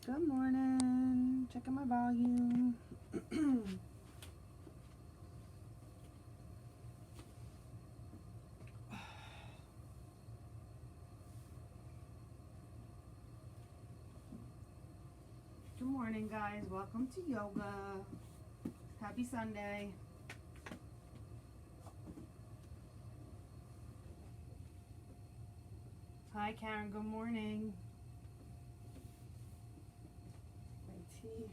Good morning. Checking my volume. Good morning, guys. Welcome to yoga. Happy Sunday. Hi, Karen. Good morning. My tea.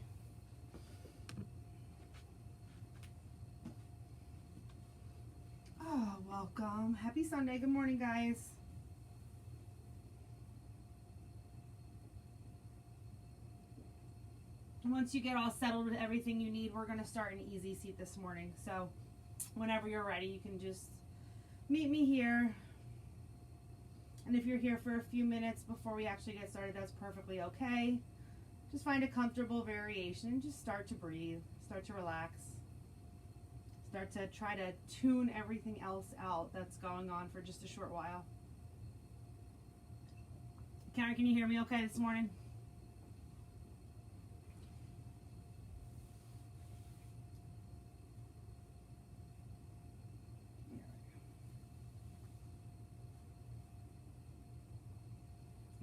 Oh, welcome. Happy Sunday. Good morning, guys. Once you get all settled with everything you need, we're going to start an easy seat this morning. So whenever you're ready, you can just meet me here. And if you're here for a few minutes before we actually get started, that's perfectly okay. Just find a comfortable variation and just start to breathe, start to relax, start to try to tune everything else out that's going on for just a short while. Karen, can you hear me okay this morning?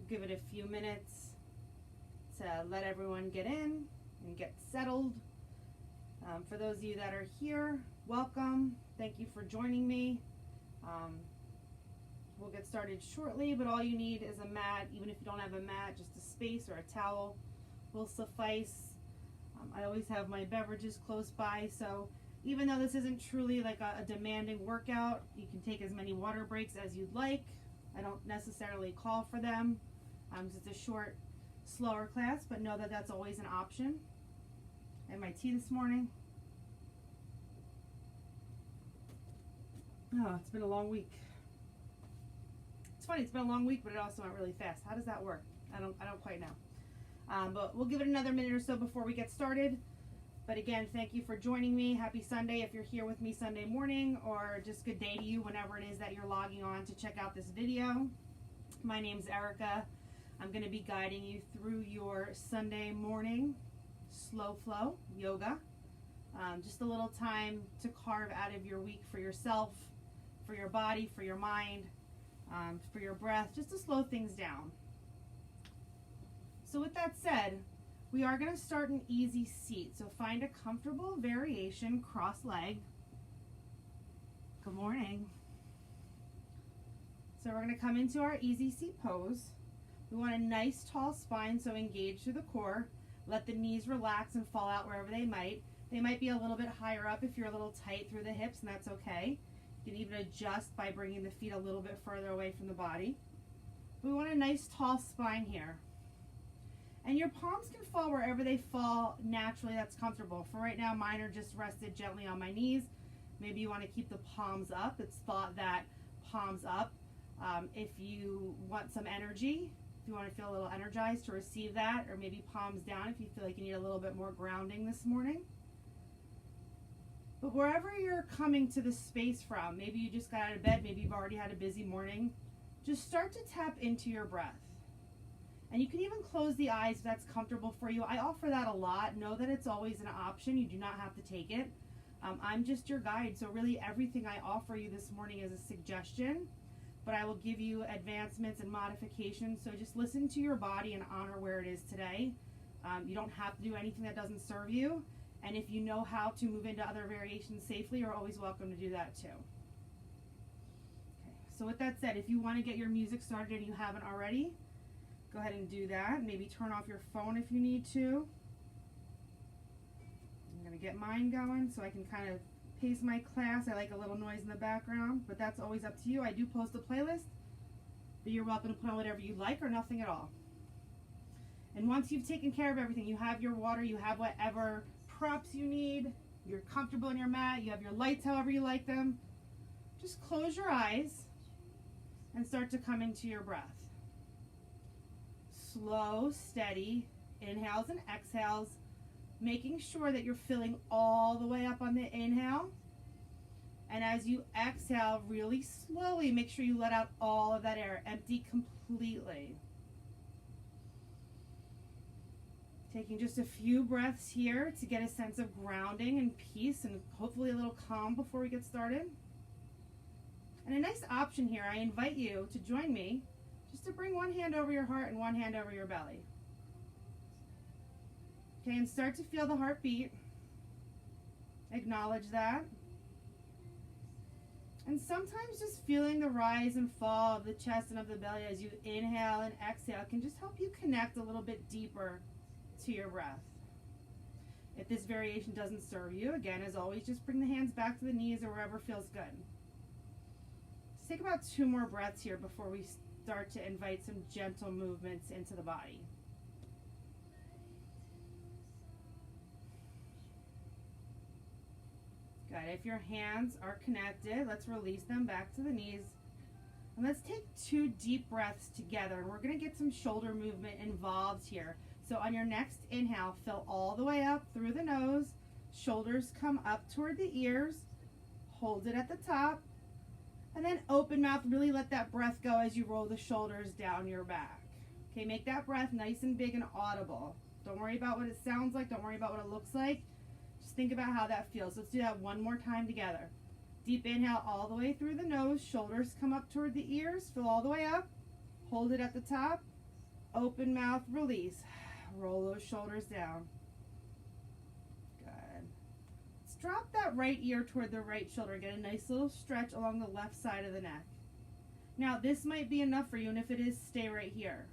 Give it a few minutes to let everyone get in and get settled. For those of you that are here, welcome. Thank you for joining me. We'll get started shortly, but all you need is a mat. Even if you don't have a mat, just a space or a towel will suffice. I always have my beverages close by, so even though this isn't truly like a demanding workout, you can take as many water breaks as you'd like. I don't necessarily call for them. It's a short, slower class, but know that that's always an option. I had my tea this morning. Oh, it's been a long week. It's funny, it's been a long week, but it also went really fast. How does that work? I don't quite know. But we'll give it another minute or so before we get started. But again, thank you for joining me. Happy Sunday if you're here with me Sunday morning, or just good day to you whenever it is that you're logging on to check out this video. My name's Erica. I'm going to be guiding you through your Sunday morning slow flow yoga. Just a little time to carve out of your week for yourself, for your body, for your mind, for your breath, just to slow things down. So with that said, we are going to start an easy seat. So find a comfortable variation, cross-leg. Good morning. So we're going to come into our easy seat pose. We want a nice tall spine, so engage through the core. Let the knees relax and fall out wherever they might. They might be a little bit higher up if you're a little tight through the hips, and that's okay. You can even adjust by bringing the feet a little bit further away from the body. We want a nice tall spine here. And your palms can fall wherever they fall naturally, that's comfortable. For right now, mine are just rested gently on my knees. Maybe you want to keep the palms up. It's thought that palms up. If you want some energy, if you want to feel a little energized to receive that, or maybe palms down if you feel like you need a little bit more grounding this morning. But wherever you're coming to the space from, maybe you just got out of bed, maybe you've already had a busy morning, just start to tap into your breath. And you can even close the eyes if that's comfortable for you. I offer that a lot. Know that it's always an option. You do not have to take it. I'm just your guide. So really everything I offer you this morning is a suggestion, but I will give you advancements and modifications. So just listen to your body and honor where it is today. You don't have to do anything that doesn't serve you. And if you know how to move into other variations safely, you're always welcome to do that too. Okay, so with that said, if you want to get your music started and you haven't already, go ahead and do that. Maybe turn off your phone if you need to. I'm going to get mine going so I can kind of pace my class. I like a little noise in the background, but that's always up to you. I do post a playlist, but you're welcome to put on whatever you like or nothing at all. And once you've taken care of everything, you have your water, you have whatever props you need, you're comfortable in your mat, you have your lights however you like them, just close your eyes and start to come into your breath. Slow, steady inhales and exhales, making sure that you're filling all the way up on the inhale. And as you exhale, really slowly, make sure you let out all of that air, empty completely. Taking just a few breaths here to get a sense of grounding and peace and hopefully a little calm before we get started. And a nice option here, I invite you to join me just to bring one hand over your heart and one hand over your belly. Okay, and start to feel the heartbeat. Acknowledge that. And sometimes just feeling the rise and fall of the chest and of the belly as you inhale and exhale can just help you connect a little bit deeper to your breath. If this variation doesn't serve you, again, as always, just bring the hands back to the knees or wherever feels good. Let's take about 2 more breaths here before we start to invite some gentle movements into the body. Good. If your hands are connected, let's release them back to the knees. And let's take 2 deep breaths together. And we're going to get some shoulder movement involved here. So on your next inhale, fill all the way up through the nose. Shoulders come up toward the ears. Hold it at the top. And then open mouth. Really let that breath go as you roll the shoulders down your back. Okay, make that breath nice and big and audible. Don't worry about what it sounds like. Don't worry about what it looks like. Just think about how that feels. Let's do that one more time together. Deep inhale all the way through the nose. Shoulders come up toward the ears. Fill all the way up. Hold it at the top. Open mouth, release. Roll those shoulders down. Good. Let's drop that right ear toward the right shoulder. Get a nice little stretch along the left side of the neck. Now, this might be enough for you, and if it is, stay right here.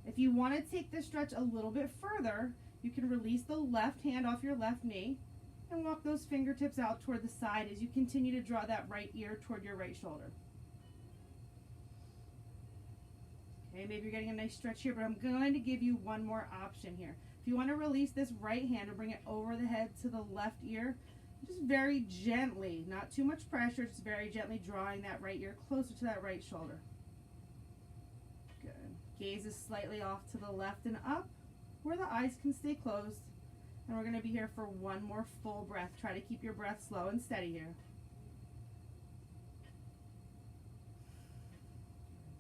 If you want to take this stretch a little bit further, you can release the left hand off your left knee and walk those fingertips out toward the side as you continue to draw that right ear toward your right shoulder. Okay, maybe you're getting a nice stretch here, but I'm going to give you one more option here. If you want to release this right hand and bring it over the head to the left ear, just very gently, not too much pressure, just very gently drawing that right ear closer to that right shoulder. Good. Gaze is slightly off to the left and up, where the eyes can stay closed. And we're going to be here for one more full breath. Try to keep your breath slow and steady here.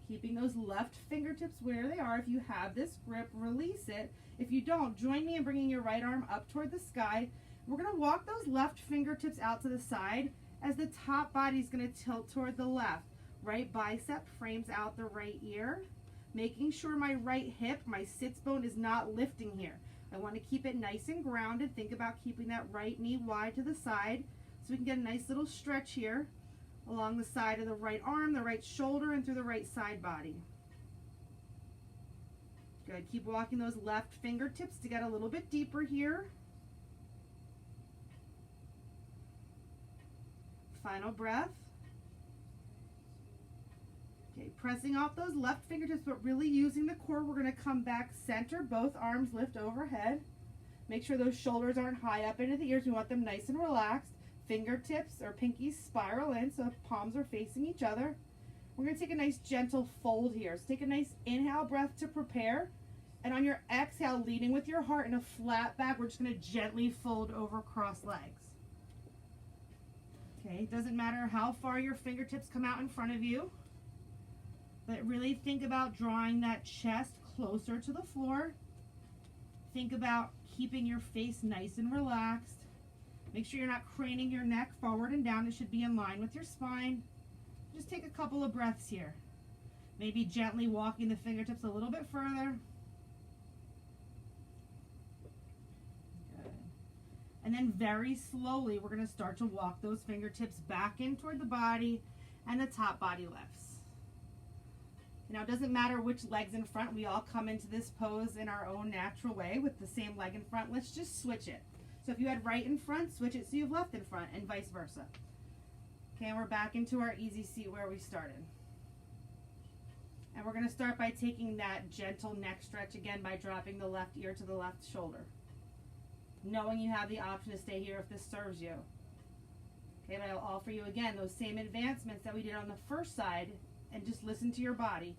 Keeping those left fingertips where they are. If you have this grip, release it. If you don't, join me in bringing your right arm up toward the sky. We're going to walk those left fingertips out to the side as the top body is going to tilt toward the left. Right bicep frames out the right ear, making sure my right hip, my sits bone, is not lifting here. I want to keep it nice and grounded. Think about keeping that right knee wide to the side so we can get a nice little stretch here along the side of the right arm, the right shoulder, and through the right side body. Good. Keep walking those left fingertips to get a little bit deeper here. Final breath. Okay, pressing off those left fingertips, but really using the core. We're going to come back center, both arms lift overhead. Make sure those shoulders aren't high up into the ears. We want them nice and relaxed. Fingertips or pinkies spiral in so palms are facing each other. We're going to take a nice gentle fold here. So take a nice inhale breath to prepare. And on your exhale, leading with your heart in a flat back, we're just going to gently fold over cross legs. Okay, it doesn't matter how far your fingertips come out in front of you, but really think about drawing that chest closer to the floor. Think about keeping your face nice and relaxed. Make sure you're not craning your neck forward and down. It should be in line with your spine. Just take a couple of breaths here. Maybe gently walking the fingertips a little bit further. Good. And then very slowly, we're going to start to walk those fingertips back in toward the body and the top body lifts. Now, it doesn't matter which leg's in front. We all come into this pose in our own natural way with the same leg in front. Let's just switch it. So if you had right in front, switch it so you have left in front, and vice versa. Okay, and we're back into our easy seat where we started. And we're going to start by taking that gentle neck stretch again by dropping the left ear to the left shoulder. Knowing you have the option to stay here if this serves you. Okay, but I'll offer you again those same advancements that we did on the first side, and just listen to your body.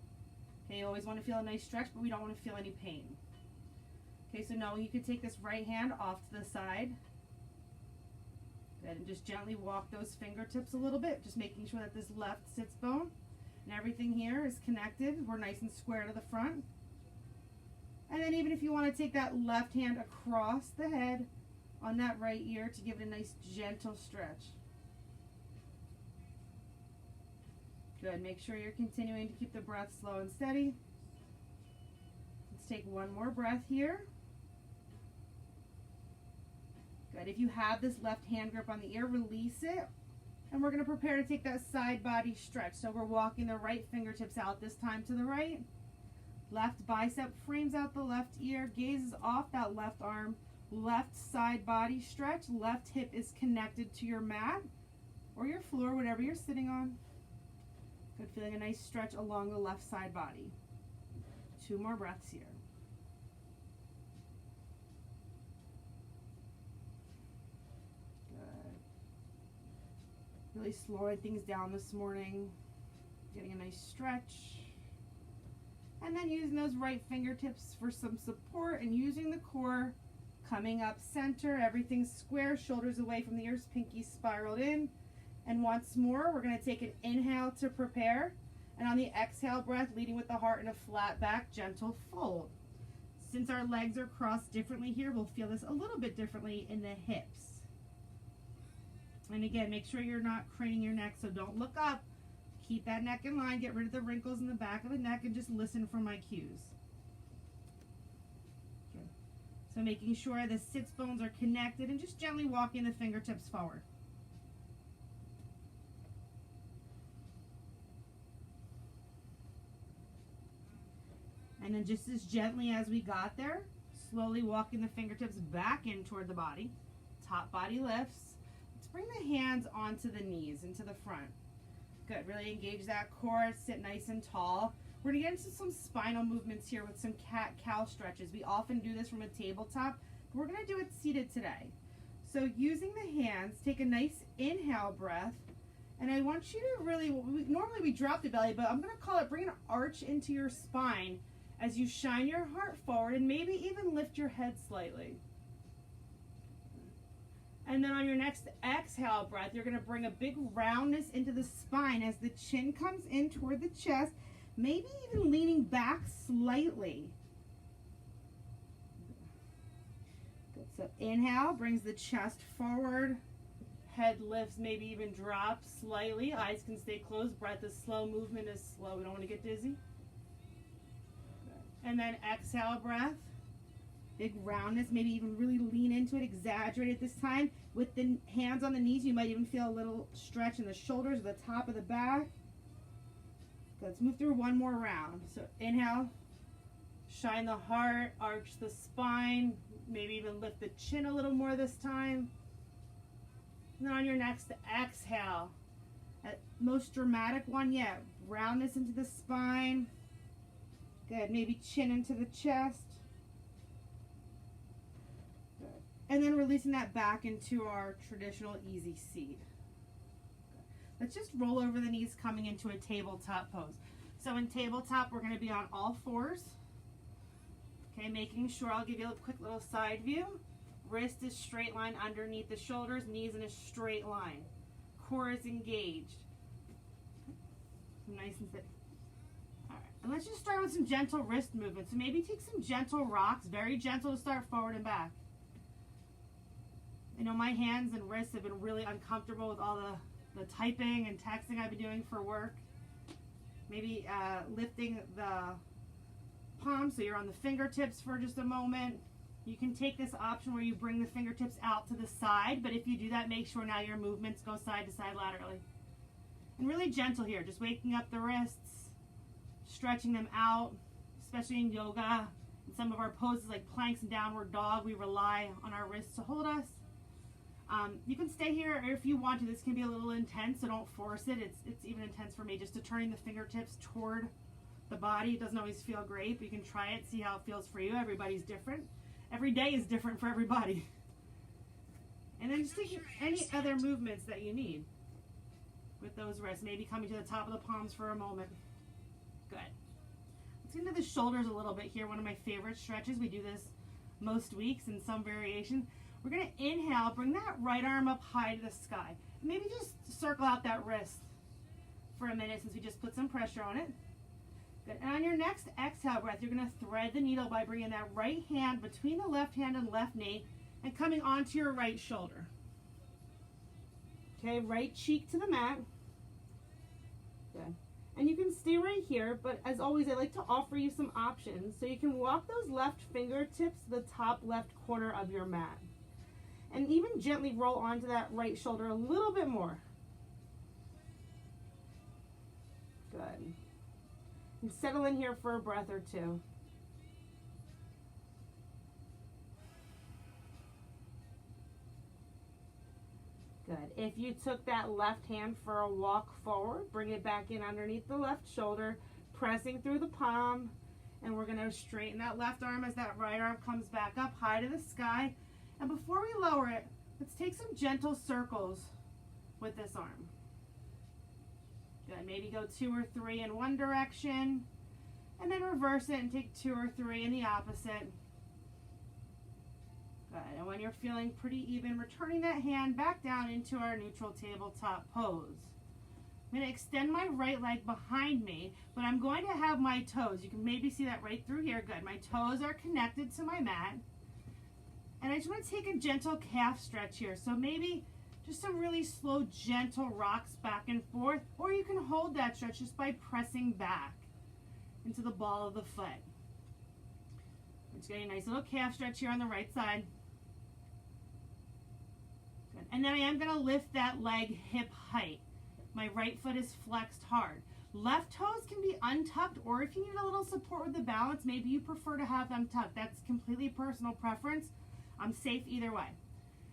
Okay, you always want to feel a nice stretch, but we don't want to feel any pain. Okay, so knowing you can take this right hand off to the side. Good, and just gently walk those fingertips a little bit, just making sure that this left sits bone and everything here is connected. We're nice and square to the front. And then even if you want to take that left hand across the head on that right ear to give it a nice gentle stretch. Good. Make sure you're continuing to keep the breath slow and steady. Let's take one more breath here. Good. If you have this left hand grip on the ear, release it. And we're going to prepare to take that side body stretch. So we're walking the right fingertips out this time to the right. Left bicep frames out the left ear, gazes off that left arm. Left side body stretch. Left hip is connected to your mat or your floor, whatever you're sitting on. Good. Feeling a nice stretch along the left side body. 2 more breaths here. Good. Really slowing things down this morning. Getting a nice stretch. And then using those right fingertips for some support and using the core. Coming up center, everything square, shoulders away from the ears, pinky spiraled in. And once more, we're going to take an inhale to prepare. And on the exhale breath, leading with the heart in a flat back, gentle fold. Since our legs are crossed differently here, we'll feel this a little bit differently in the hips. And again, make sure you're not craning your neck, so don't look up. Keep that neck in line, get rid of the wrinkles in the back of the neck, and just listen for my cues. Good. So making sure the sits bones are connected and just gently walking the fingertips forward. And then just as gently as we got there, slowly walking the fingertips back in toward the body. Top body lifts. Let's bring the hands onto the knees, into the front. Good, really engage that core, sit nice and tall. We're gonna get into some spinal movements here with some cat-cow stretches. We often do this from a tabletop, but we're gonna do it seated today. So using the hands, take a nice inhale breath. And I want you to really, normally we drop the belly, but I'm gonna call it, bring an arch into your spine as you shine your heart forward and maybe even lift your head slightly. And then on your next exhale breath, you're going to bring a big roundness into the spine as the chin comes in toward the chest, maybe even leaning back slightly. Good. So inhale, brings the chest forward, head lifts, maybe even drops slightly. Eyes can stay closed. Breath is slow, movement is slow. We don't want to get dizzy. And then exhale breath, big roundness, maybe even really lean into it, exaggerate it this time. With the hands on the knees, you might even feel a little stretch in the shoulders or the top of the back. Let's move through one more round. So inhale, shine the heart, arch the spine, maybe even lift the chin a little more this time. And then on your next exhale, most dramatic one yet, roundness into the spine. Good, maybe chin into the chest. Good. And then releasing that back into our traditional easy seat. Good. Let's just roll over the knees coming into a tabletop pose. So in tabletop, we're going to be on all fours. Okay, making sure, I'll give you a quick little side view. Wrist is straight line underneath the shoulders, knees in a straight line. Core is engaged. Nice and steady. And let's just start with some gentle wrist movements. So maybe take some gentle rocks, very gentle to start forward and back. I know my hands and wrists have been really uncomfortable with all the typing and texting I've been doing for work. Maybe lifting the palms so you're on the fingertips for just a moment. You can take this option where you bring the fingertips out to the side, but if you do that, make sure now your movements go side to side laterally. And really gentle here, just waking up the wrists, stretching them out, especially in yoga. In some of our poses like planks and downward dog, we rely on our wrists to hold us. You can stay here if you want to. This can be a little intense, so don't force it. It's even intense for me just to turning the fingertips toward the body. It doesn't always feel great, but you can try it, see how it feels for you. Everybody's different. Every day is different for everybody. And then just take any other movements that you need with those wrists. Maybe coming to the top of the palms for a moment. Good. Let's get into the shoulders a little bit here. One of my favorite stretches. We do this most weeks in some variation. We're going to inhale, bring that right arm up high to the sky. Maybe just circle out that wrist for a minute since we just put some pressure on it. Good. And on your next exhale breath, you're going to thread the needle by bringing that right hand between the left hand and left knee and coming onto your right shoulder. Okay, right cheek to the mat. Good. And you can stay right here, but as always, I like to offer you some options. So you can walk those left fingertips to the top left corner of your mat. And even gently roll onto that right shoulder a little bit more. Good. And settle in here for a breath or two. Good. If you took that left hand for a walk forward, bring it back in underneath the left shoulder, pressing through the palm. And we're going to straighten that left arm as that right arm comes back up high to the sky. And before we lower it, let's take some gentle circles with this arm. Good. Maybe go 2 or 3 in one direction, and then reverse it and take 2 or 3 in the opposite. Good. And when you're feeling pretty even, returning that hand back down into our neutral tabletop pose. I'm going to extend my right leg behind me, but I'm going to have my toes. You can maybe see that right through here. Good. My toes are connected to my mat. And I just want to take a gentle calf stretch here. So maybe just some really slow, gentle rocks back and forth, or you can hold that stretch just by pressing back into the ball of the foot. We're just getting a nice little calf stretch here on the right side. Good. And then I am going to lift that leg hip height. My right foot is flexed hard. Left toes can be untucked, or if you need a little support with the balance, maybe you prefer to have them tucked. That's completely personal preference. I'm safe either way.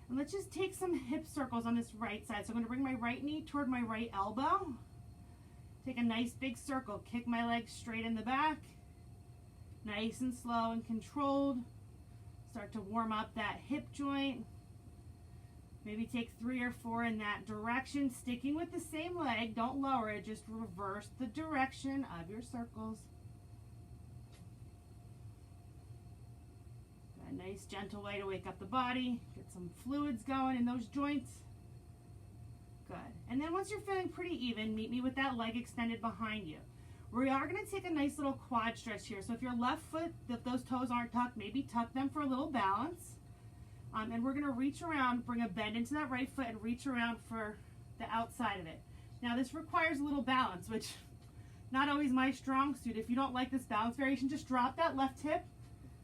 And let's just take some hip circles on this right side. So I'm going to bring my right knee toward my right elbow. Take a nice big circle. Kick my legs straight in the back. Nice and slow and controlled. Start to warm up that hip joint. Maybe take 3 or 4 in that direction. Sticking with the same leg. Don't lower it. Just reverse the direction of your circles. A nice gentle way to wake up the body, get some fluids going in those joints. Good. And then once you're feeling pretty even, meet me with that leg extended behind you. We are going to take a nice little quad stretch here. So if your left foot, if those toes aren't tucked, maybe tuck them for a little balance. And we're going to reach around, bring a bend into that right foot and reach around for the outside of it. Now this requires a little balance, which not always my strong suit. If you don't like this balance variation, just drop that left hip.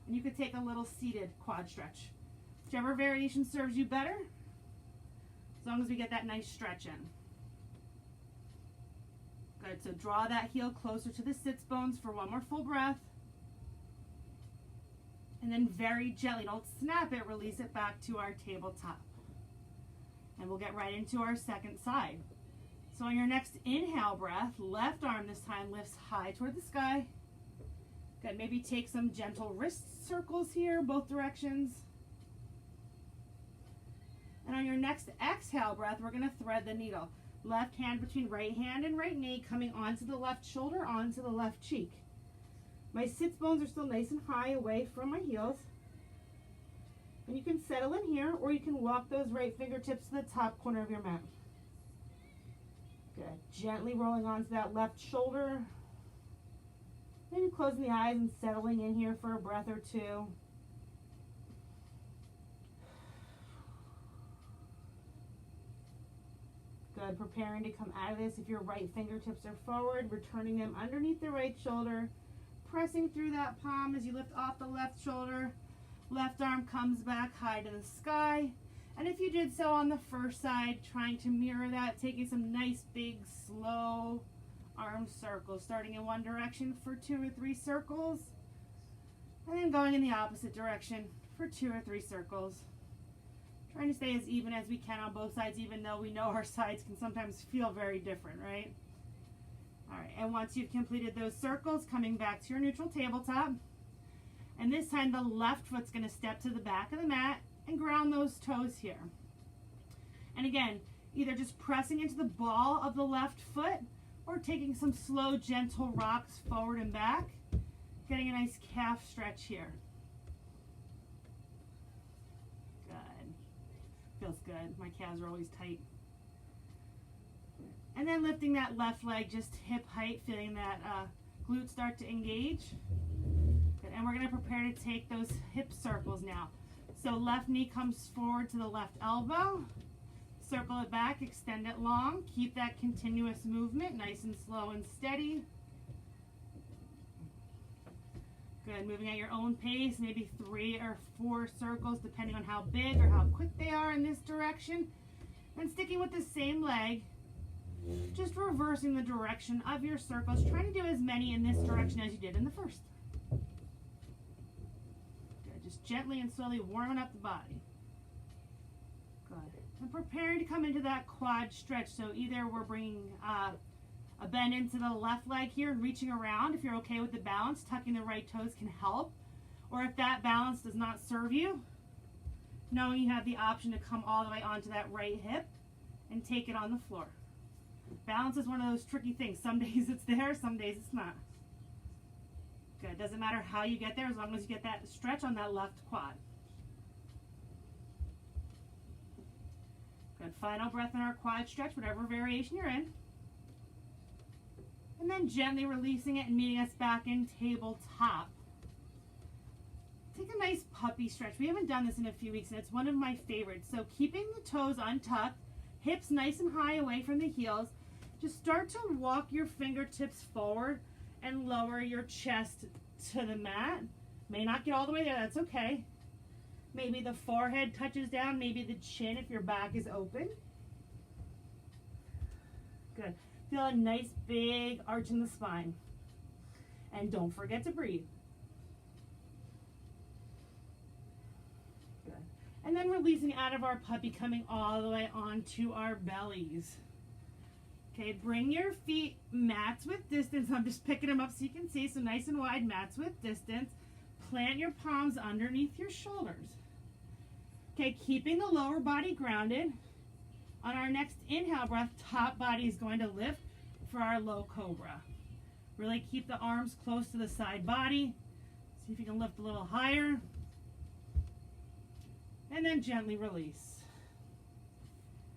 And you could take a little seated quad stretch. Whichever variation serves you better, as long as we get that nice stretch in. Good, so draw that heel closer to the sits bones for one more full breath. And then very gently, don't snap it, release it back to our tabletop. And we'll get right into our second side. So on your next inhale breath, left arm this time lifts high toward the sky. Good, maybe take some gentle wrist circles here, both directions. And on your next exhale breath, we're going to thread the needle. Left hand between right hand and right knee, coming onto the left shoulder, onto the left cheek. My sits bones are still nice and high away from my heels. And you can settle in here, or you can walk those right fingertips to the top corner of your mat. Good, gently rolling onto that left shoulder. Maybe closing the eyes and settling in here for a breath or two. Good, preparing to come out of this. If your right fingertips are forward, returning them underneath the right shoulder, pressing through that palm as you lift off the left shoulder. Left arm comes back high to the sky. And if you did so on the first side, trying to mirror that, taking some nice big slow arm circles, starting in one direction for 2 or 3 circles, and then going in the opposite direction for 2 or 3 circles. Trying to stay as even as we can on both sides, even though we know our sides can sometimes feel very different, right? All right, and once you've completed those circles, coming back to your neutral tabletop, and this time the left foot's going to step to the back of the mat and ground those toes here. And again, either just pressing into the ball of the left foot or taking some slow, gentle rocks forward and back, getting a nice calf stretch here. Good. Feels good. My calves are always tight. And then lifting that left leg just hip height, feeling that glutes start to engage. Good. And we're going to prepare to take those hip circles now. So left knee comes forward to the left elbow. Circle it back, extend it long. Keep that continuous movement, nice and slow and steady. Good, moving at your own pace, maybe 3 or 4 circles depending on how big or how quick they are in this direction. And sticking with the same leg, just reversing the direction of your circles, trying to do as many in this direction as you did in the first. Good, just gently and slowly warming up the body. Good, and preparing to come into that quad stretch. So either we're bringing a bend into the left leg here and reaching around. If you're okay with the balance, tucking the right toes can help. Or if that balance does not serve you, knowing you have the option to come all the way onto that right hip and take it on the floor. Balance is one of those tricky things. Some days it's there, some days it's not. Good, doesn't matter how you get there as long as you get that stretch on that left quad. Good, final breath in our quad stretch, whatever variation you're in. And then gently releasing it and meeting us back in tabletop. Take a nice puppy stretch. We haven't done this in a few weeks and it's one of my favorites. So keeping the toes untucked, hips nice and high away from the heels. Just start to walk your fingertips forward and lower your chest to the mat. May not get all the way there, that's okay. Maybe the forehead touches down, maybe the chin if your back is open. Good. Feel a nice big arch in the spine. And don't forget to breathe. Good. And then releasing out of our puppy, coming all the way onto our bellies. Okay, bring your feet mats with distance. I'm just picking them up so you can see. So nice and wide, mats with distance. Plant your palms underneath your shoulders. Okay, keeping the lower body grounded. On our next inhale breath, top body is going to lift for our low cobra. Really keep the arms close to the side body. See if you can lift a little higher. And then gently release.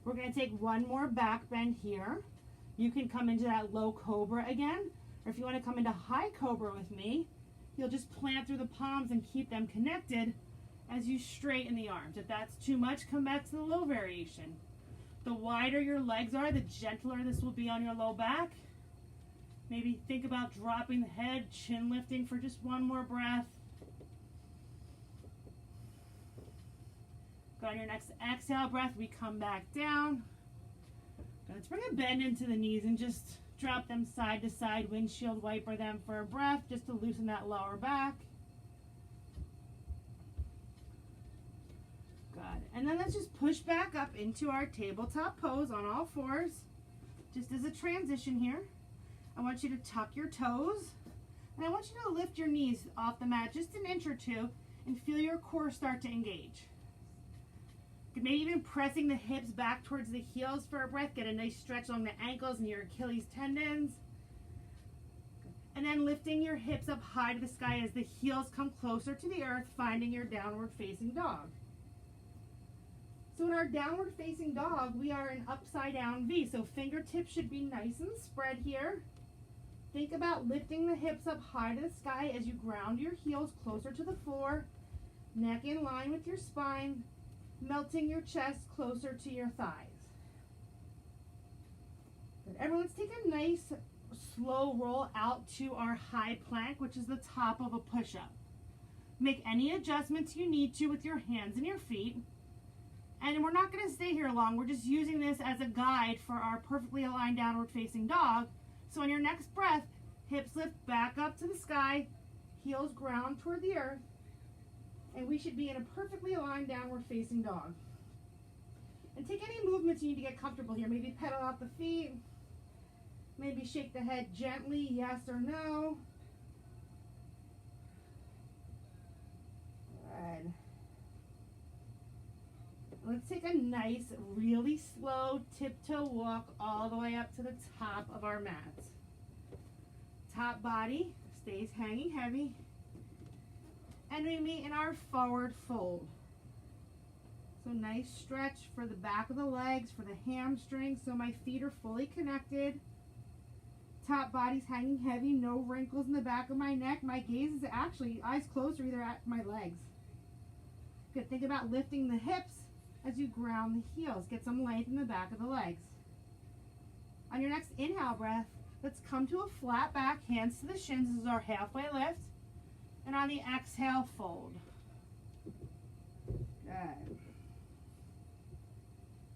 We're going to take one more back bend here. You can come into that low cobra again, or if you want to come into high cobra with me, you'll just plant through the palms and keep them connected as you straighten the arms. If that's too much, come back to the low variation. The wider your legs are, the gentler this will be on your low back. Maybe think about dropping the head, chin lifting for just one more breath. Go on your next exhale breath, we come back down. Let's bring a bend into the knees and just drop them side to side, windshield wiper them for a breath, just to loosen that lower back. Good. And then let's just push back up into our tabletop pose on all fours. Just as a transition here, I want you to tuck your toes, and I want you to lift your knees off the mat just an inch or two and feel your core start to engage. Maybe even pressing the hips back towards the heels for a breath. Get a nice stretch along the ankles and your Achilles tendons. And then lifting your hips up high to the sky as the heels come closer to the earth, finding your downward facing dog. So in our downward facing dog, we are in upside down V. So fingertips should be nice and spread here. Think about lifting the hips up high to the sky as you ground your heels closer to the floor. Neck in line with your spine. Melting your chest closer to your thighs. Good. Everyone, let's take a nice slow roll out to our high plank, which is the top of a push-up. Make any adjustments you need to with your hands and your feet. And we're not going to stay here long. We're just using this as a guide for our perfectly aligned downward facing dog. So on your next breath, hips lift back up to the sky, heels ground toward the earth. And we should be in a perfectly aligned downward facing dog. And take any movements you need to get comfortable here. Maybe pedal out the feet. Maybe shake the head gently, yes or no. Good. Let's take a nice, really slow tiptoe walk all the way up to the top of our mat. Top body stays hanging heavy. And we meet in our forward fold. So nice stretch for the back of the legs, for the hamstrings, so my feet are fully connected. top body's hanging heavy, no wrinkles in the back of my neck. My gaze is actually eyes closed or either at my legs. Good. Think about lifting the hips as you ground the heels. Get some length in the back of the legs. On your next inhale breath, let's come to a flat back, hands to the shins. This is our halfway lift. And on the exhale, fold. Good.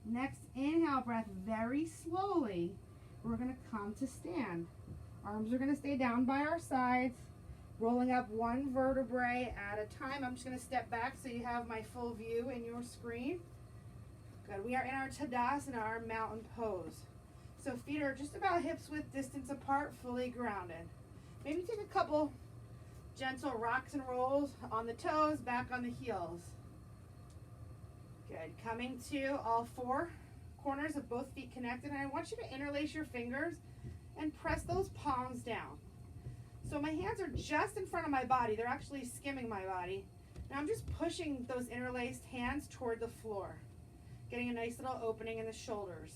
Next inhale breath, very slowly, we're going to come to stand. Arms are going to stay down by our sides, rolling up one vertebrae at a time. I'm just going to step back so you have my full view in your screen. Good. We are in our Tadasana, our mountain pose. So feet are just about hips width distance apart, fully grounded. Maybe take a couple gentle rocks and rolls on the toes, back on the heels. Good. Coming to all four corners of both feet connected. And I want you to interlace your fingers and press those palms down. So my hands are just in front of my body. They're actually skimming my body. Now I'm just pushing those interlaced hands toward the floor, getting a nice little opening in the shoulders.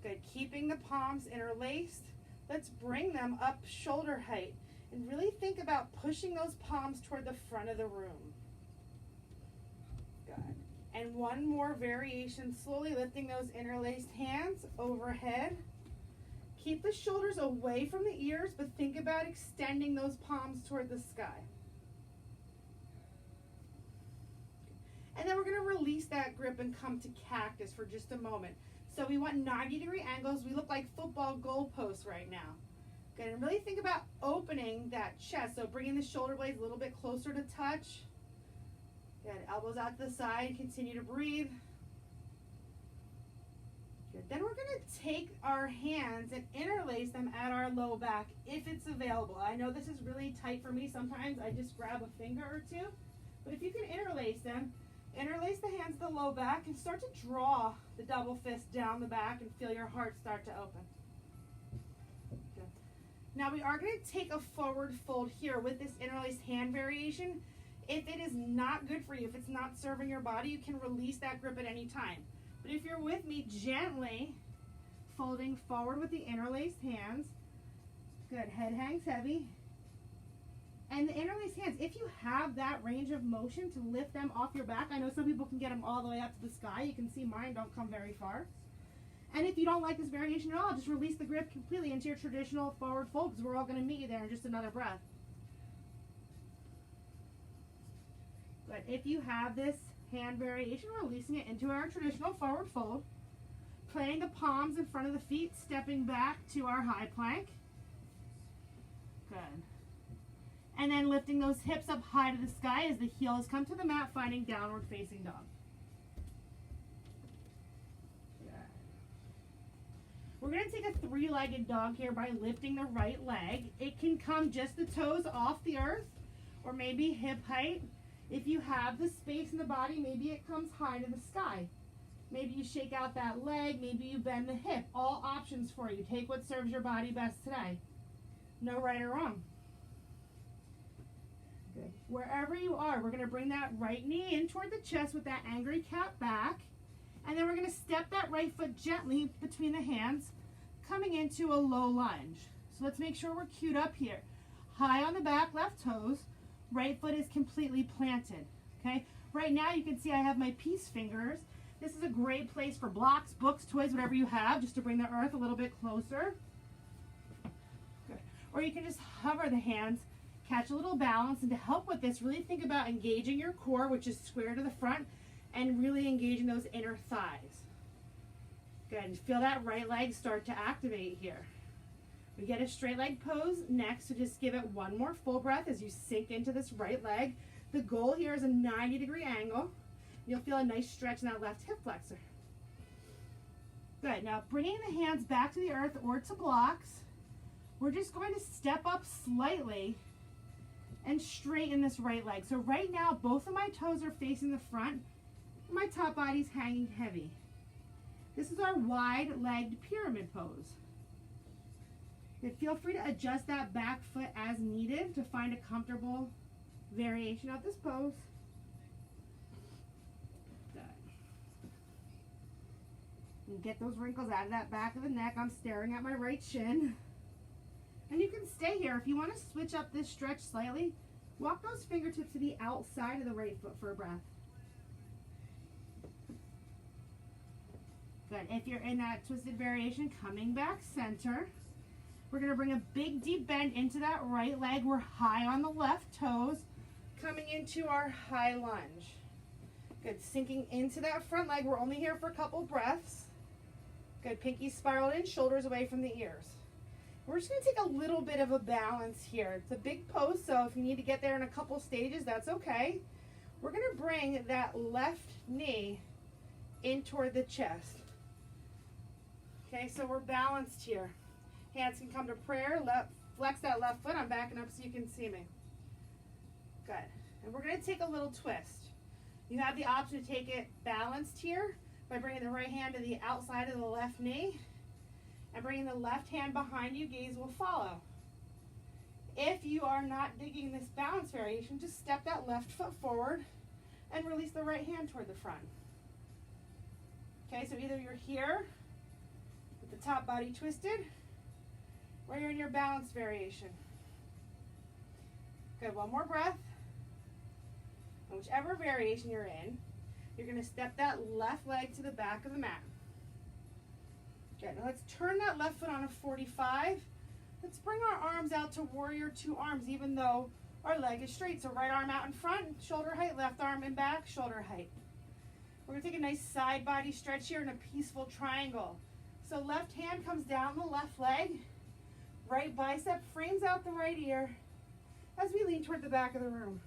Good. Keeping the palms interlaced. Let's bring them up shoulder height and really think about pushing those palms toward the front of the room. Good. And one more variation, slowly lifting those interlaced hands overhead. Keep the shoulders away from the ears, but think about extending those palms toward the sky. And then we're going to release that grip and come to cactus for just a moment. So we want 90-degree angles. We look like football goalposts right now. Good. And really think about opening that chest. So bringing the shoulder blades a little bit closer to touch. Good. Elbows out to the side. Continue to breathe. Good. Then we're going to take our hands and interlace them at our low back if it's available. I know this is really tight for me. Sometimes I just grab a finger or two. But if you can interlace them, interlace the hands to the low back and start to draw the double fist down the back and feel your heart start to open. Good. Now we are going to take a forward fold here with this interlaced hand variation. If it is not good for you, if it's not serving your body, you can release that grip at any time. But if you're with me, gently folding forward with the interlaced hands. Good. Head hangs heavy. And the interlaced hands, if you have that range of motion to lift them off your back, I know some people can get them all the way up to the sky. You can see mine don't come very far. And if you don't like this variation at all, just release the grip completely into your traditional forward fold, because we're all going to meet you there in just another breath. But if you have this hand variation, releasing it into our traditional forward fold, playing the palms in front of the feet, stepping back to our high plank. Good. And then lifting those hips up high to the sky as the heels come to the mat, finding downward facing dog. Good. We're going to take a three-legged dog here by lifting the right leg. It can come just the toes off the earth or maybe hip height. If you have the space in the body, maybe it comes high to the sky. Maybe you shake out that leg, maybe you bend the hip. All options for you. Take what serves your body best today. No right or wrong. Good. Wherever you are, we're going to bring that right knee in toward the chest with that angry cat back. And then we're going to step that right foot gently between the hands, coming into a low lunge. So let's make sure we're queued up here. High on the back, left toes. Right foot is completely planted. Okay. Right now you can see I have my peace fingers. This is a great place for blocks, books, toys, whatever you have, just to bring the earth a little bit closer. Good. Or you can just hover the hands, catch a little balance, and to help with this, really think about engaging your core, which is square to the front, and really engaging those inner thighs. Good. And feel that right leg start to activate here. We get a straight leg pose next, so just give it one more full breath as you sink into this right leg. The goal here is a 90-degree angle. You'll feel a nice stretch in that left hip flexor. Good. Now bringing the hands back to the earth or to blocks, we're just going to step up slightly and straighten this right leg. So right now, both of my toes are facing the front. My top body's hanging heavy. This is our wide-legged pyramid pose. Then feel free to adjust that back foot as needed to find a comfortable variation of this pose. Good. And get those wrinkles out of that back of the neck. I'm staring at my right shin. And you can stay here. If you want to switch up this stretch slightly, walk those fingertips to the outside of the right foot for a breath. Good. If you're in that twisted variation, coming back center. We're going to bring a big deep bend into that right leg. We're high on the left toes. Coming into our high lunge. Good. Sinking into that front leg. We're only here for a couple breaths. Good. Pinky spiraled in, shoulders away from the ears. We're just going to take a little bit of a balance here. It's a big pose, so if you need to get there in a couple stages, that's okay. We're going to bring that left knee in toward the chest. Okay, so we're balanced here. Hands can come to prayer. Flex that left foot. I'm backing up so you can see me. Good. And we're going to take a little twist. You have the option to take it balanced here by bringing the right hand to the outside of the left knee and bringing the left hand behind you. Gaze will follow. If you are not digging this balance variation, just step that left foot forward and release the right hand toward the front. Okay, so either you're here with the top body twisted, or you're in your balance variation. Good, one more breath. And whichever variation you're in, you're going to step that left leg to the back of the mat. Good, now let's turn that left foot on a 45. Let's bring our arms out to warrior two arms, even though our leg is straight. So right arm out in front, shoulder height, left arm in back, shoulder height. We're going to take a nice side body stretch here in a peaceful triangle. So left hand comes down the left leg. Right bicep frames out the right ear as we lean toward the back of the room.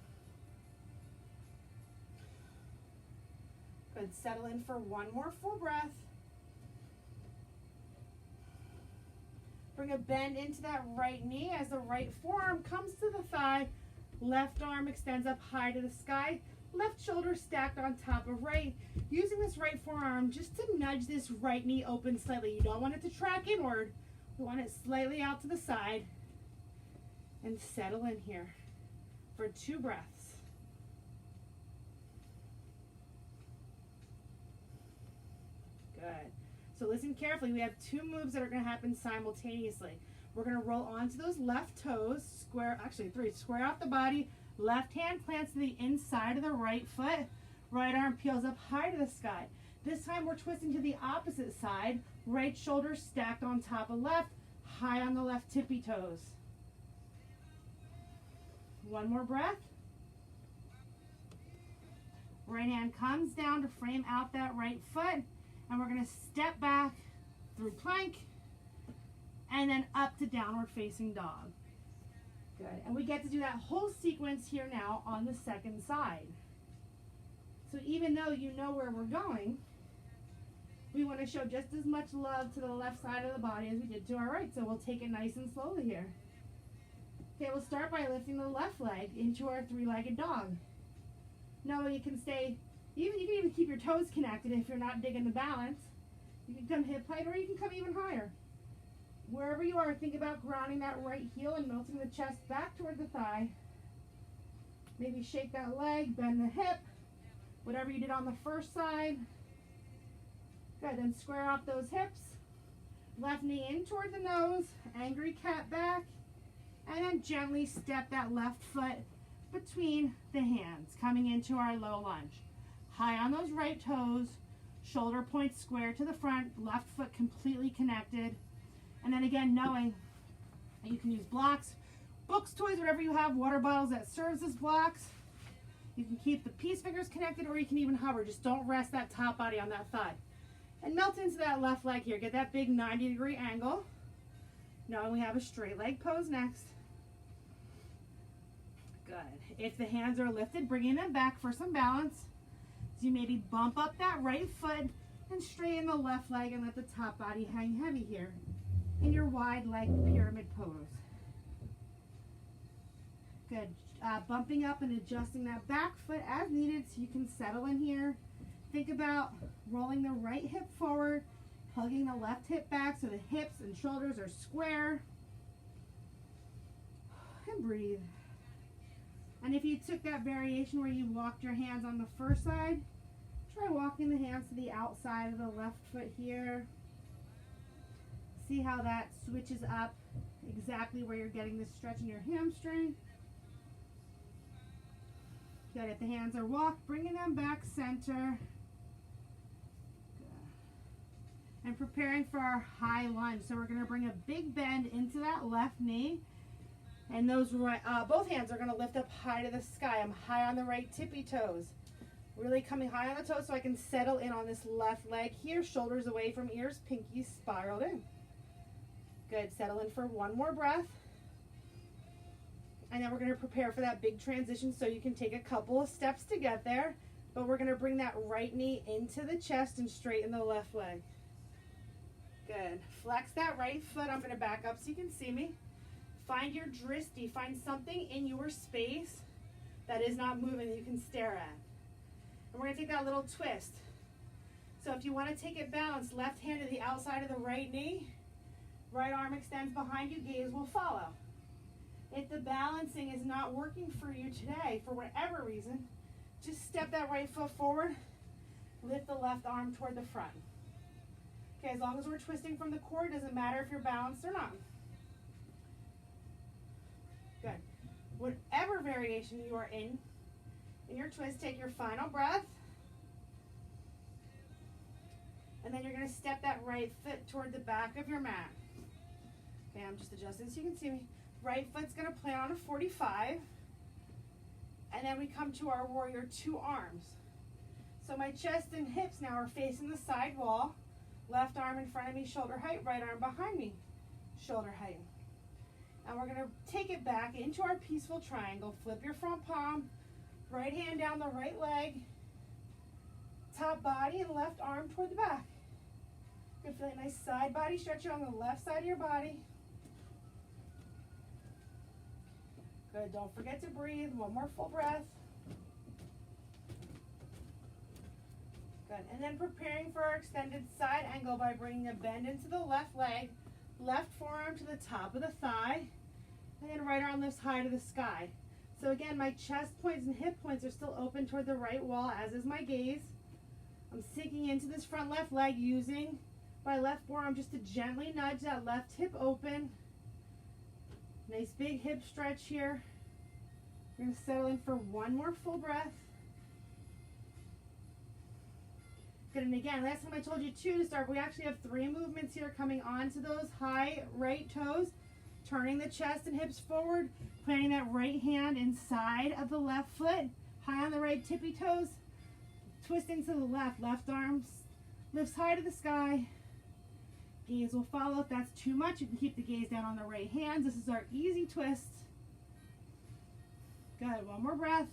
Good, settle in for one more full breath. Bring a bend into that right knee as the right forearm comes to the thigh. Left arm extends up high to the sky. Left shoulder stacked on top of right. Using this right forearm just to nudge this right knee open slightly. You don't want it to track inward. We want it slightly out to the side. And settle in here for 2 breaths. Good. So listen carefully. We have 2 moves that are going to happen simultaneously. We're going to roll onto those left toes, square, actually 3, square out the body. Left hand plants to the inside of the right foot. Right arm peels up high to the sky. This time we're twisting to the opposite side. Right shoulder stacked on top of left, high on the left tippy toes. One more breath. Right hand comes down to frame out that right foot. And we're going to step back through plank and then up to downward facing dog. Good. And we get to do that whole sequence here now on the second side. So even though you know where we're going, we want to show just as much love to the left side of the body as we did to our right. So we'll take it nice and slowly here. Okay, we'll start by lifting the left leg into our 3-legged dog. No, you can stay, you can even keep your toes connected if you're not digging the balance. You can come hip height or you can come even higher. Wherever you are, think about grounding that right heel and melting the chest back toward the thigh. Maybe shake that leg, bend the hip, whatever you did on the first side. Good, then square out those hips. Left knee in toward the nose, angry cat back, and then gently step that left foot between the hands, coming into our low lunge. High on those right toes, shoulder points square to the front, left foot completely connected. And then again, knowing that you can use blocks, books, toys, whatever you have, water bottles that serves as blocks. You can keep the peace fingers connected or you can even hover. Just don't rest that top body on that thigh. And melt into that left leg here. Get that big 90-degree angle. Now we have a straight leg pose next. Good. If the hands are lifted, bringing them back for some balance. So you maybe bump up that right foot and straighten the left leg and let the top body hang heavy here in your wide leg pyramid pose. Good. Bumping up and adjusting that back foot as needed so you can settle in here. Think about rolling the right hip forward, hugging the left hip back so the hips and shoulders are square. And breathe. And if you took that variation where you walked your hands on the first side, Try walking the hands to the outside of the left foot here. See how that switches up exactly where you're getting this stretch in your hamstring. Good. If the hands are walked, bringing them back center. Good. And preparing for our high lunge. So we're going to bring a big bend into that left knee. And those both hands are going to lift up high to the sky. I'm high on the right tippy toes. Really coming high on the toes so I can settle in on this left leg here. Shoulders away from ears, pinkies spiraled in. Good. Settle in for one more breath. And then we're going to prepare for that big transition so you can take a couple of steps to get there. But we're going to bring that right knee into the chest and straighten the left leg. Good. Flex that right foot. I'm going to back up so you can see me. Find your drishti. Find something in your space that is not moving that you can stare at. And we're going to take that little twist. So if you want to take it balanced, left hand to the outside of the right knee, right arm extends behind you, gaze will follow. If the balancing is not working for you today, for whatever reason, just step that right foot forward, lift the left arm toward the front. Okay, as long as we're twisting from the core, it doesn't matter if you're balanced or not. Good. Whatever variation you are in your twist, take your final breath. And then you're going to step that right foot toward the back of your mat. Okay, I'm just adjusting so you can see me. Right foot's going to plant on a 45. And then we come to our warrior two arms. So my chest and hips now are facing the side wall. Left arm in front of me, shoulder height. Right arm behind me, shoulder height. And we're going to take it back into our peaceful triangle. Flip your front palm. Right hand down the right leg. Top body and left arm toward the back. Good. Feel a nice side body stretch on the left side of your body. Good. Don't forget to breathe. One more full breath. Good. And then preparing for our extended side angle by bringing a bend into the left leg. Left forearm to the top of the thigh, and then right arm lifts high to the sky. So again, my chest points and hip points are still open toward the right wall, as is my gaze. I'm sinking into this front left leg, using my left forearm just to gently nudge that left hip open. Nice big hip stretch here. We're going to settle in for one more full breath. Good, and again, last time I told you two to start, we actually have 3 movements here coming onto those high right toes, turning the chest and hips forward, planting that right hand inside of the left foot, high on the right tippy toes, twisting to the left, left arm lifts high to the sky, gaze will follow. If that's too much, you can keep the gaze down on the right hand. This is our easy twist. Good, one more breath.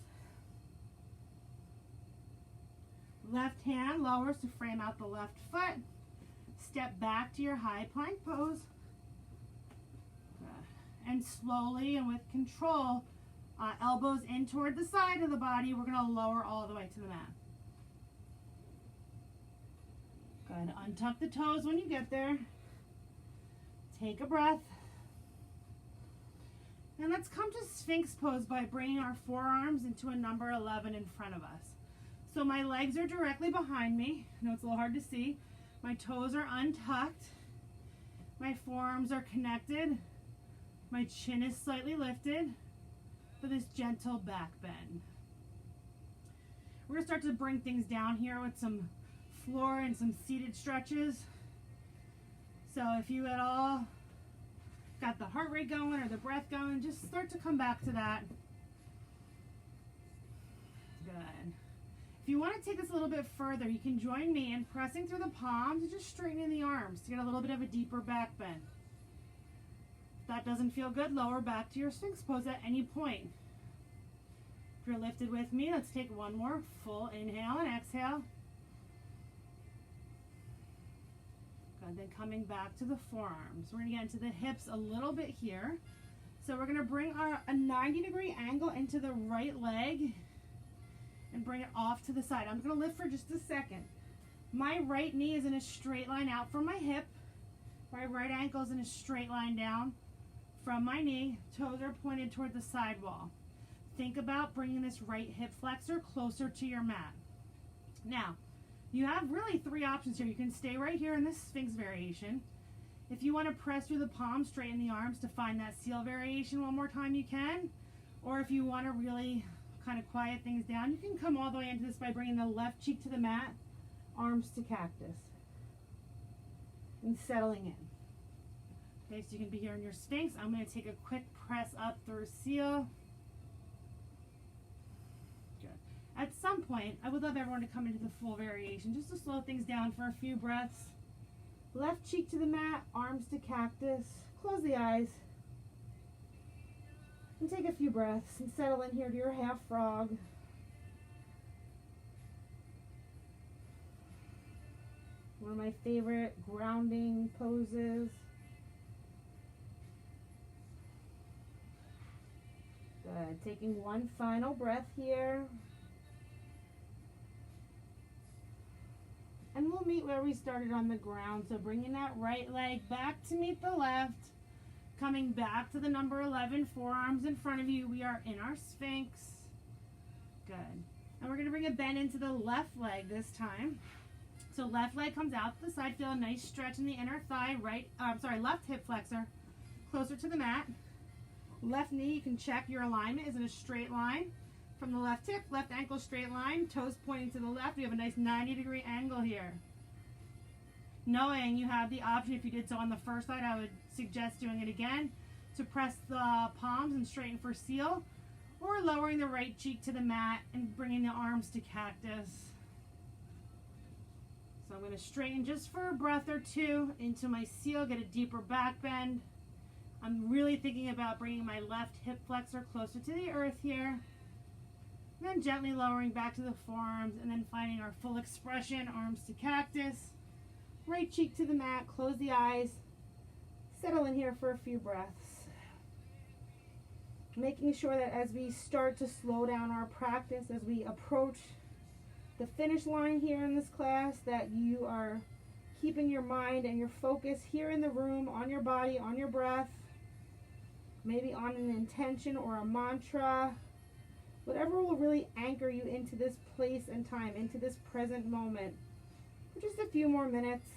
Left hand lowers to frame out the left foot. Step back to your high plank pose. And slowly and with control, elbows in toward the side of the body, we're going to lower all the way to the mat. Good. Untuck the toes when you get there. Take a breath. And let's come to Sphinx pose by bringing our forearms into a number 11 in front of us. So my legs are directly behind me. I know it's a little hard to see. My toes are untucked. My forearms are connected. My chin is slightly lifted for this gentle back bend. We're going to start to bring things down here with some floor and some seated stretches. So if you at all got the heart rate going or the breath going, just start to come back to that. Good. If you want to take this a little bit further, you can join me in pressing through the palms and just straightening the arms to get a little bit of a deeper back bend. If that doesn't feel good, lower back to your Sphinx pose at any point. If you're lifted with me, let's take one more full inhale and exhale. Good, then coming back to the forearms. We're going to get into the hips a little bit here. So we're going to bring a 90-degree angle into the right leg and bring it off to the side. I'm going to lift for just a second. My right knee is in a straight line out from my hip. My right ankle is in a straight line down from my knee. Toes are pointed toward the side wall. Think about bringing this right hip flexor closer to your mat. Now, You have really three options here. You can stay right here in this Sphinx variation. If you want to press through the palms, straighten the arms to find that seal variation one more time, you can. Or if you want to really kind of quiet things down, you can come all the way into this by bringing the left cheek to the mat, arms to cactus, and settling in. Okay, so you can be here in your Sphinx. I'm going to take a quick press up through seal. Good. At some point, I would love everyone to come into the full variation just to slow things down for a few breaths. Left cheek to the mat, arms to cactus. Close the eyes. And take a few breaths and settle in here to your half frog. One of my favorite grounding poses. Good. Taking one final breath here. And we'll meet where we started on the ground. So bringing that right leg back to meet the left. Coming back to the number 11, forearms in front of you. We are in our Sphinx. Good. And we're going to bring a bend into the left leg this time. So left leg comes out to the side. Feel a nice stretch in the inner thigh. Left hip flexor closer to the mat. Left knee, you can check your alignment is in a straight line. From the left hip, left ankle straight line, toes pointing to the left. We have a nice 90-degree angle here. Knowing you have the option, if you did so on the first side, I would suggest doing it again, to press the palms and straighten for seal, or lowering the right cheek to the mat and bringing the arms to cactus. So I'm going to straighten just for a breath or two into my seal, get a deeper back bend. I'm really thinking about bringing my left hip flexor closer to the earth here. And then gently lowering back to the forearms and then finding our full expression, arms to cactus. Right cheek to the mat, close the eyes. Settle in here for a few breaths. Making sure that as we start to slow down our practice, as we approach the finish line here in this class, that you are keeping your mind and your focus here in the room, on your body, on your breath, maybe on an intention or a mantra, whatever will really anchor you into this place and time, into this present moment, for just a few more minutes,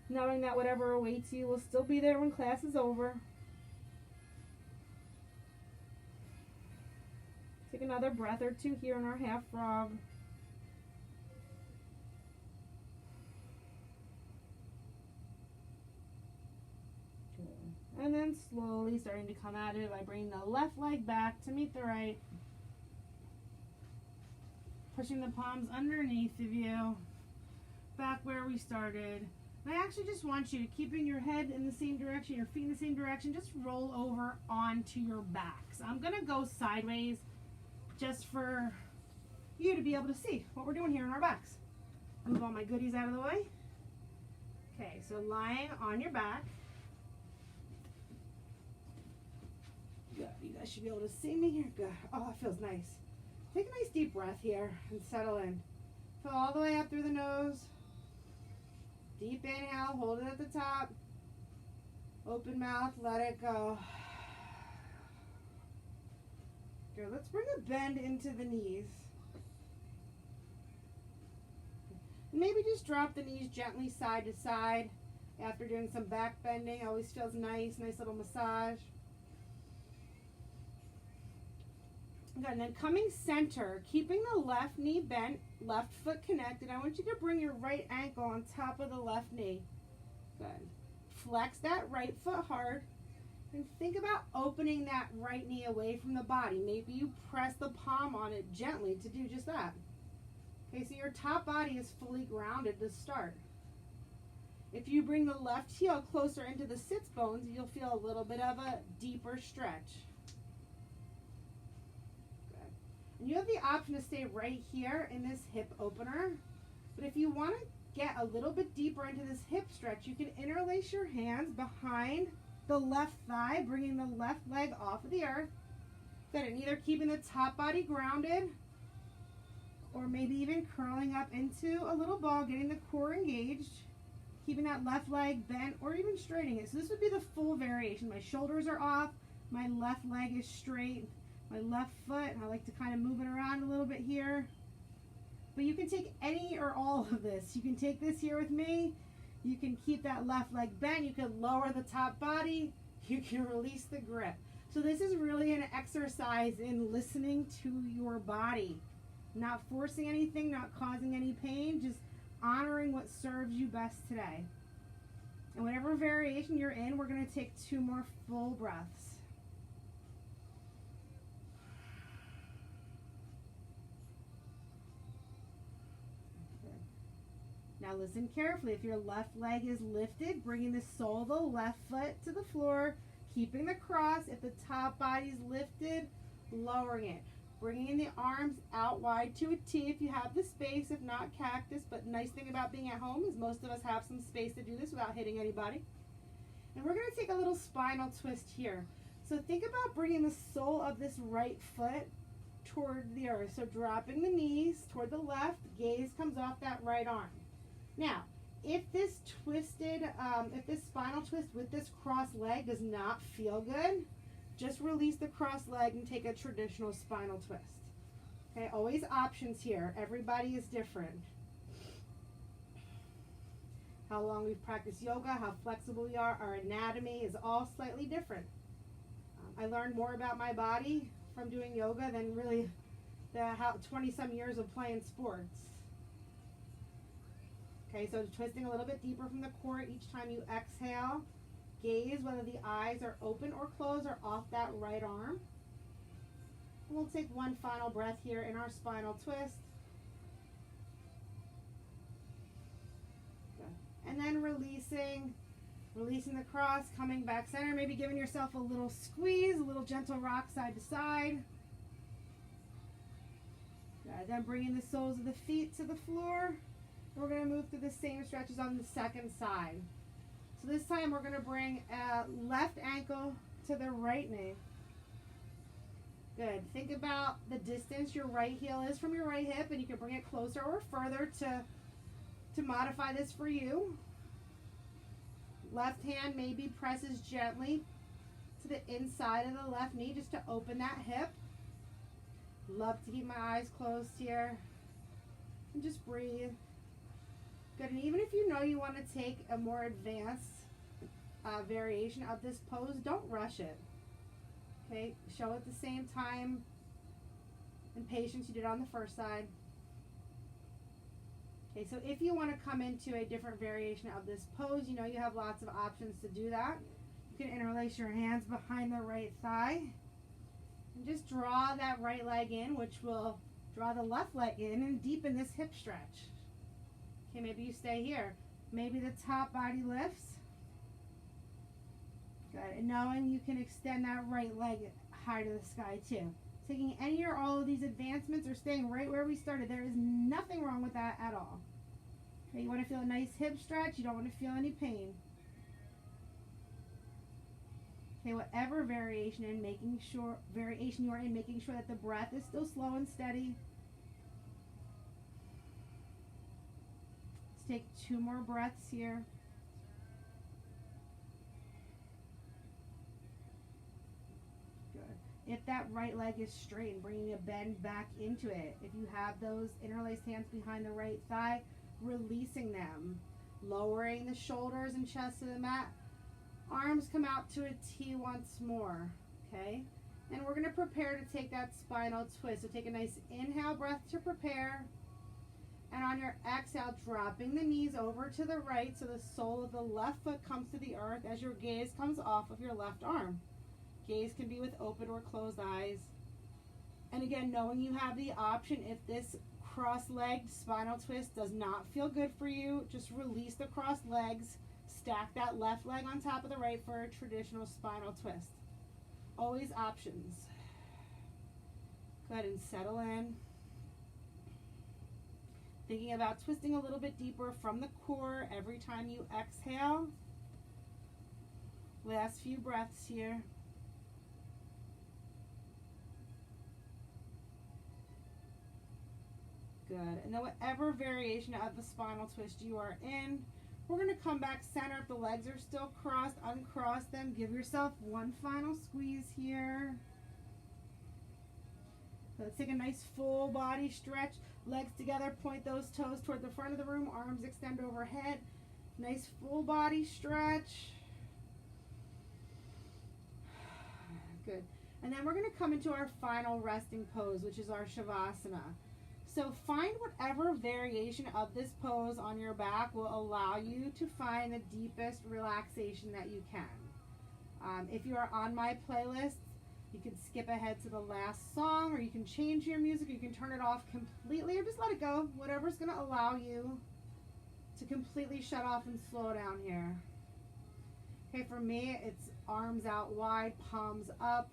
knowing that whatever awaits you will still be there when class is over. Take another breath or two here in our half frog. And then slowly starting to come out of it by bringing the left leg back to meet the right. Pushing the palms underneath of you. Back where we started. And I actually just want you, keeping your head in the same direction, your feet in the same direction, just roll over onto your back. So I'm going to go sideways just for you to be able to see what we're doing here in our backs. Move all my goodies out of the way. Okay, so lying on your back. Good. You guys should be able to see me here. Good. Oh, it feels nice. Take a nice deep breath here and settle in. Fill all the way up through the nose. Deep inhale, hold it at the top. Open mouth, let it go. Good. Let's bring a bend into the knees. Maybe just drop the knees gently side to side after doing some back bending. Always feels nice, nice little massage. Good, and then coming center, keeping the left knee bent, left foot connected. I want you to bring your right ankle on top of the left knee. Good. Flex that right foot hard. And think about opening that right knee away from the body. Maybe you press the palm on it gently to do just that. Okay, so your top body is fully grounded to start. If you bring the left heel closer into the sits bones, you'll feel a little bit of a deeper stretch. And you have the option to stay right here in this hip opener. But if you want to get a little bit deeper into this hip stretch, you can interlace your hands behind the left thigh, bringing the left leg off of the earth. Good, and either keeping the top body grounded or maybe even curling up into a little ball, getting the core engaged, keeping that left leg bent or even straightening it. So this would be the full variation. My shoulders are off, my left leg is straight. My left foot, I like to kind of move it around a little bit here. But you can take any or all of this. You can take this here with me. You can keep that left leg bent. You can lower the top body. You can release the grip. So this is really an exercise in listening to your body. Not forcing anything, not causing any pain, just honoring what serves you best today. And whatever variation you're in, we're going to take 2 more full breaths. Now listen carefully. If your left leg is lifted, bringing the sole of the left foot to the floor, keeping the cross. If the top body's lifted, lowering it. Bringing the arms out wide to a T if you have the space, if not cactus. But nice thing about being at home is most of us have some space to do this without hitting anybody. And we're going to take a little spinal twist here. So think about bringing the sole of this right foot toward the earth. So dropping the knees toward the left, gaze comes off that right arm. Now, if this spinal twist with this cross leg does not feel good, just release the cross leg and take a traditional spinal twist. Okay, always options here. Everybody is different. How long we've practiced yoga, how flexible we are, our anatomy is all slightly different. I learned more about my body from doing yoga than really the 20-some years of playing sports. Okay, so twisting a little bit deeper from the core each time you exhale. Gaze whether the eyes are open or closed or off that right arm. And we'll take 1 final breath here in our spinal twist. Good. And then releasing the cross, coming back center, maybe giving yourself a little squeeze, a little gentle rock side to side. Good. Then bringing the soles of the feet to the floor. We're going to move through the same stretches on the second side. So this time we're going to bring left ankle to the right knee. Good. Think about the distance your right heel is from your right hip, and you can bring it closer or further to modify this for you. Left hand maybe presses gently to the inside of the left knee just to open that hip. Love to keep my eyes closed here. And just breathe. Good, and even if you know you want to take a more advanced variation of this pose, don't rush it. Okay, show at the same time and patience you did on the first side. Okay, so if you want to come into a different variation of this pose, you know you have lots of options to do that. You can interlace your hands behind the right thigh and just draw that right leg in, which will draw the left leg in and deepen this hip stretch. Okay, maybe you stay here. Maybe the top body lifts. Good. And knowing you can extend that right leg high to the sky too. Taking any or all of these advancements or staying right where we started. There is nothing wrong with that at all. Okay, you want to feel a nice hip stretch. You don't want to feel any pain. Okay, whatever variation you're in, making sure that the breath is still slow and steady. Take 2 more breaths here. Good. If that right leg is straight and bringing a bend back into it, if you have those interlaced hands behind the right thigh, releasing them, lowering the shoulders and chest to the mat. Arms come out to a T once more, okay? And we're going to prepare to take that spinal twist. So take a nice inhale breath to prepare. And on your exhale, dropping the knees over to the right so the sole of the left foot comes to the earth as your gaze comes off of your left arm. Gaze can be with open or closed eyes. And again, knowing you have the option, if this cross-legged spinal twist does not feel good for you, just release the crossed legs, stack that left leg on top of the right for a traditional spinal twist. Always options. Go ahead and settle in. Thinking about twisting a little bit deeper from the core every time you exhale. Last few breaths here. Good. And then whatever variation of the spinal twist you are in, we're going to come back center. If the legs are still crossed, uncross them. Give yourself 1 final squeeze here. So let's take a nice full body stretch. Legs together, point those toes toward the front of the room. Arms extend overhead. Nice full body stretch. Good. And then we're going to come into our final resting pose, which is our Shavasana. So find whatever variation of this pose on your back will allow you to find the deepest relaxation that you can. If you are on my playlist, you can skip ahead to the last song, or you can change your music, or you can turn it off completely, or just let it go. Whatever's going to allow you to completely shut off and slow down here. Okay, for me, it's arms out wide, palms up.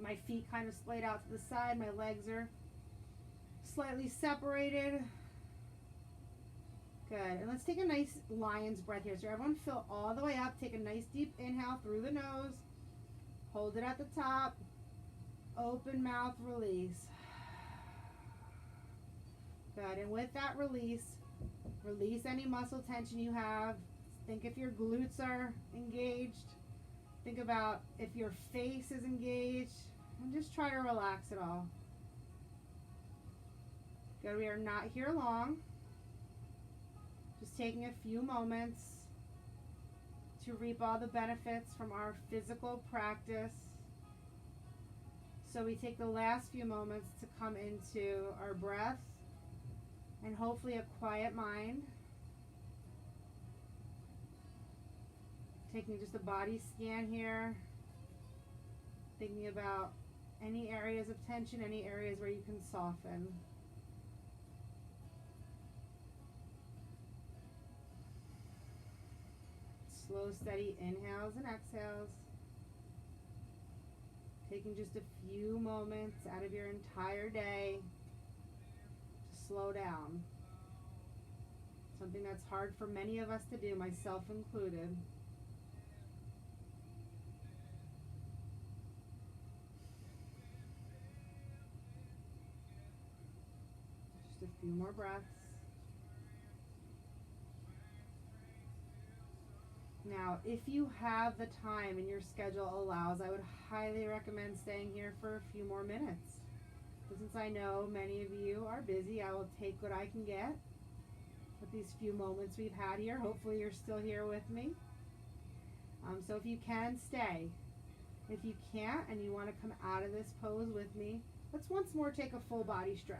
My feet kind of splayed out to the side. My legs are slightly separated. Good. And let's take a nice lion's breath here. So everyone fill all the way up. Take a nice deep inhale through the nose. Hold it at the top. Open mouth, release. Good. And with that release any muscle tension you have. Think if your glutes are engaged. Think about if your face is engaged. And just try to relax it all. Good. We are not here long. Just taking a few moments to reap all the benefits from our physical practice. So we take the last few moments to come into our breath and hopefully a quiet mind. Taking just a body scan here. Thinking about any areas of tension, any areas where you can soften. Slow, steady inhales and exhales. Taking just a few moments out of your entire day to slow down. Something that's hard for many of us to do, myself included. Just a few more breaths. Now, if you have the time and your schedule allows, I would highly recommend staying here for a few more minutes. But since I know many of you are busy, I will take what I can get with these few moments we've had here. Hopefully you're still here with me. So if you can, stay. If you can't and you want to come out of this pose with me, let's once more take a full body stretch.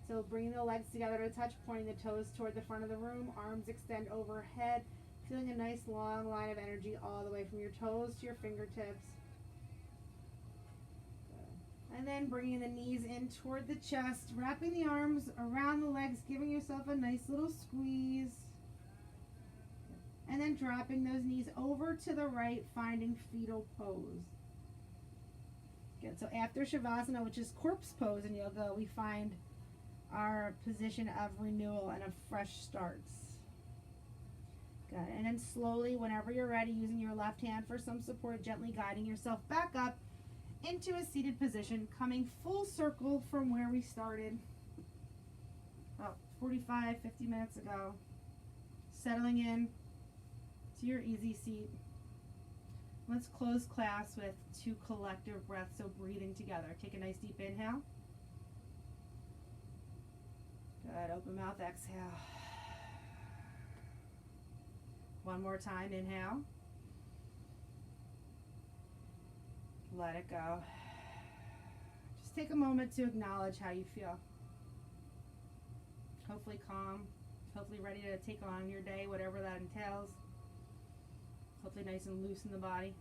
So bringing the legs together to touch, pointing the toes toward the front of the room, arms extend overhead. Feeling a nice long line of energy all the way from your toes to your fingertips. Good. And then bringing the knees in toward the chest, wrapping the arms around the legs, giving yourself a nice little squeeze. And then dropping those knees over to the right, finding fetal pose. Good. So after Shavasana, which is corpse pose in yoga, we find our position of renewal and of fresh starts. Good. And then slowly, whenever you're ready, using your left hand for some support, gently guiding yourself back up into a seated position, coming full circle from where we started about 45, 50 minutes ago. Settling in to your easy seat. Let's close class with 2 collective breaths, so breathing together. Take a nice deep inhale. Good. Open mouth, exhale. One more time, inhale. Let it go. Just take a moment to acknowledge how you feel. Hopefully calm, hopefully ready to take on your day, whatever that entails. Hopefully nice and loose in the body.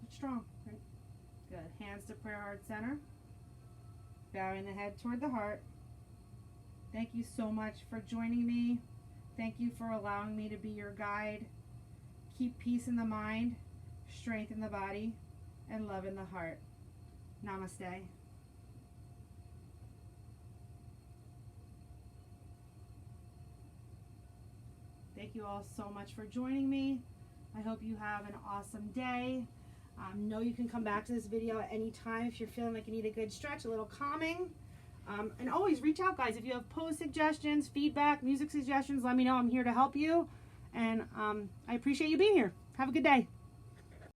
But strong, right? Good. Hands to prayer heart center. Bowing the head toward the heart. Thank you so much for joining me. Thank you for allowing me to be your guide. Keep peace in the mind, strength in the body, and love in the heart. Namaste. Thank you all so much for joining me. I hope you have an awesome day. Know you can come back to this video at any time if you're feeling like you need a good stretch, a little calming. And always reach out, guys. If you have pose suggestions, feedback, music suggestions, let me know. I'm here to help you. And I appreciate you being here. Have a good day.